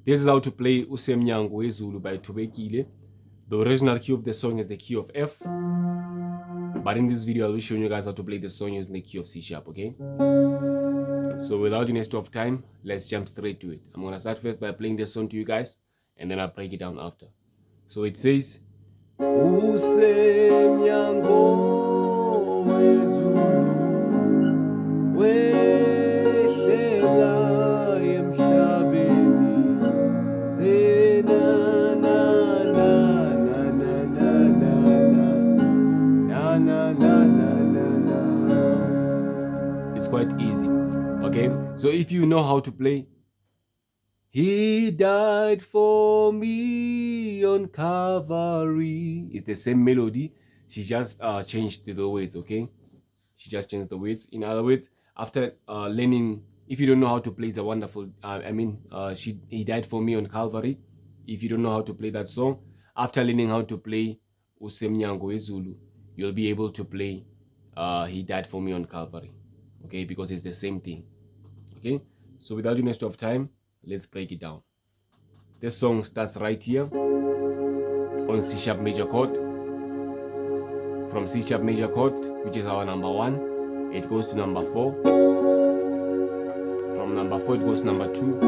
This is how to play usemnyago zulu by Thobekile. The original key of the song is the key of F, but in this video I'll be showing you guys how to play the song using the key of C sharp, okay? So without any waste of time, let's jump straight to it. I'm gonna start first by playing this song to you guys, and then I'll break it down after. So it says usemnyago zulu wehlela emhlabeni zena na na na na na na na. It's quite easy, okay? So if you know how to play "He died for me on Calvary," it's the same melody. She just changed the words, okay? She just changed the words. In other words, after learning, if you don't know how to play, it's a wonderful. He died for me on Calvary. If you don't know how to play that song, after learning how to play usemnyago zulu, you'll be able to play "He died for me on Calvary," okay? Because it's the same thing, okay? So without any waste of time, let's break it down. This song starts right here on C sharp major chord. From C sharp major chord, which is our number 1, it goes to number 4. From number 4 it goes to number 2.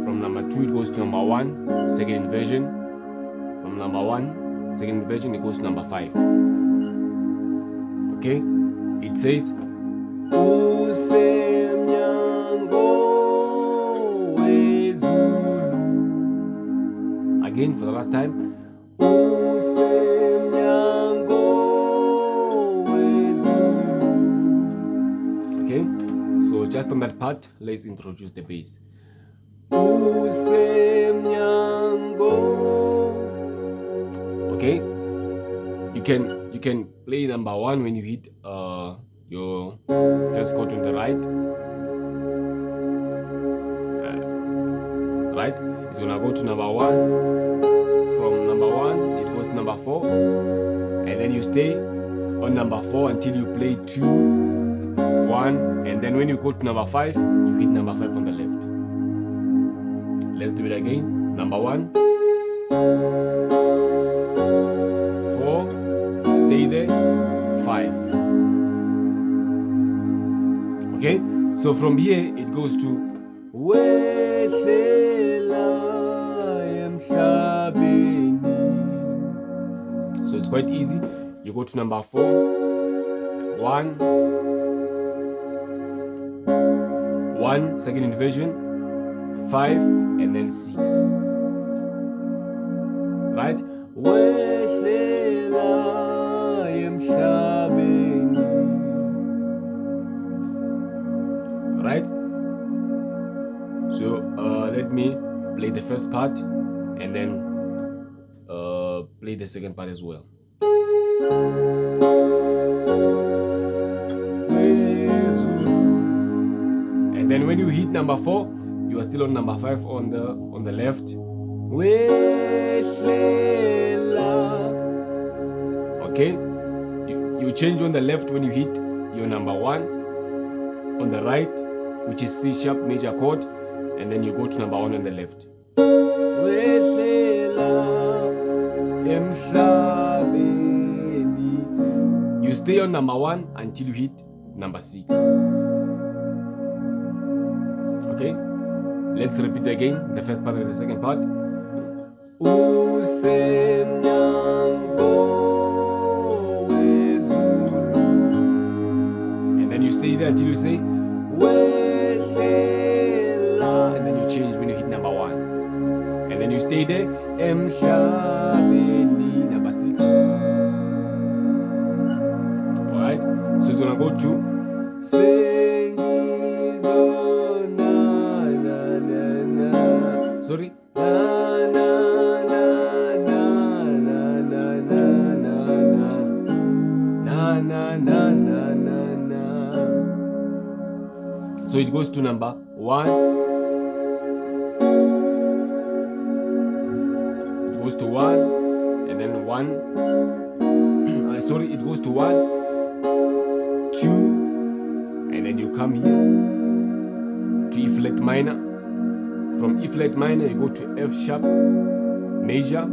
From number 2 it goes to number 1, second inversion. From number 1, second inversion, it goes to number 5. Okay? It says again for the last time. Okay, so just on that part, let's introduce the bass. Okay, you can play number 1 when you hit your first chord on the right. Right, it's gonna go to number 1. From number 1 it goes to number 4, and then you stay on number 4 until you play 2, 1, and then when you go to number 5, you hit number 5 on the left. Let's do it again. Number 1, 4, stay there, 5. Okay, so from here it goes to so it's quite easy. You go to number 4, 1, 1, second inversion, 5, and then 6. Right? Right? So let me play the first part and then play the second part as well. And then when you hit number 4, you are still on number 5 on the left. Okay, you change on the left when you hit your number 1. On the right, which is C sharp major chord, and then you go to number 1 on the left. You stay on number 1 until you hit number 6. Okay, let's repeat again the first part and the second part. And then you stay there until you say and then you change when you hit number 1, and then you stay there, number 6. Alright, so it's gonna go to sorry, so it goes to number 1, it goes to 1, and then 1, sorry, it goes to 1, 2, and then you come here to E flat minor, From E flat minor, you go to F sharp major,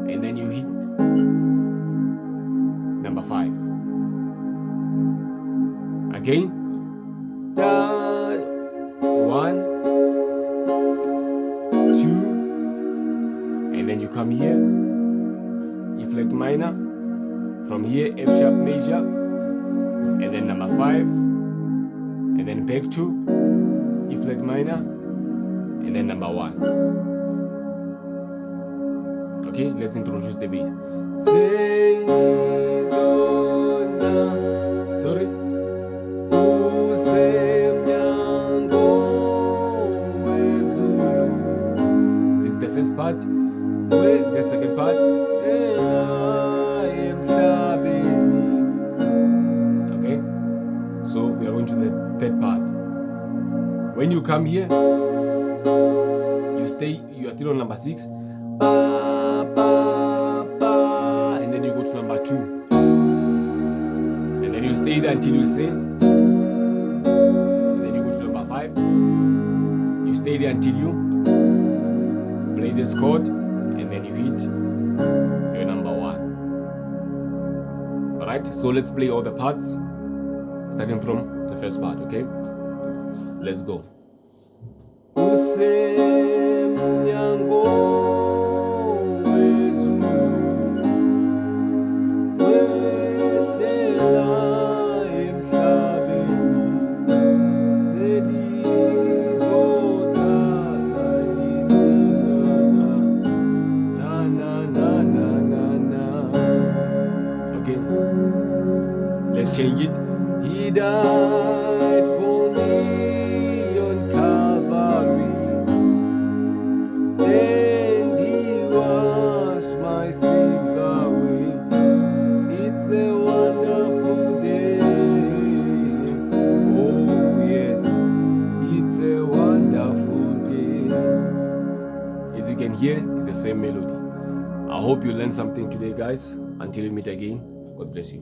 and then you hit number 5. Again, 1, 2, and then you come here, E flat minor, from here F sharp major, and then number 5, and then back to E flat minor, and then number 1. Okay, let's introduce the bass. Sorry. Usemnyago zulu. This is the first part. The second part. Okay, so we are going to the third part. When you come here, you are still on number 6. And then you go to number 2. And then you stay there until you sing. And then you go to number 5. You stay there until you play this chord, and then you hit your number 1. Alright, so let's play all the parts, starting from the first part, okay? Let's go. Usemnyago zulu. Let's change it. He died for me on Calvary, and he washed my sins away. It's a wonderful day. Oh yes, it's a wonderful day. As you can hear, it's the same melody. I hope you learned something today, guys. Until we meet again, God bless you.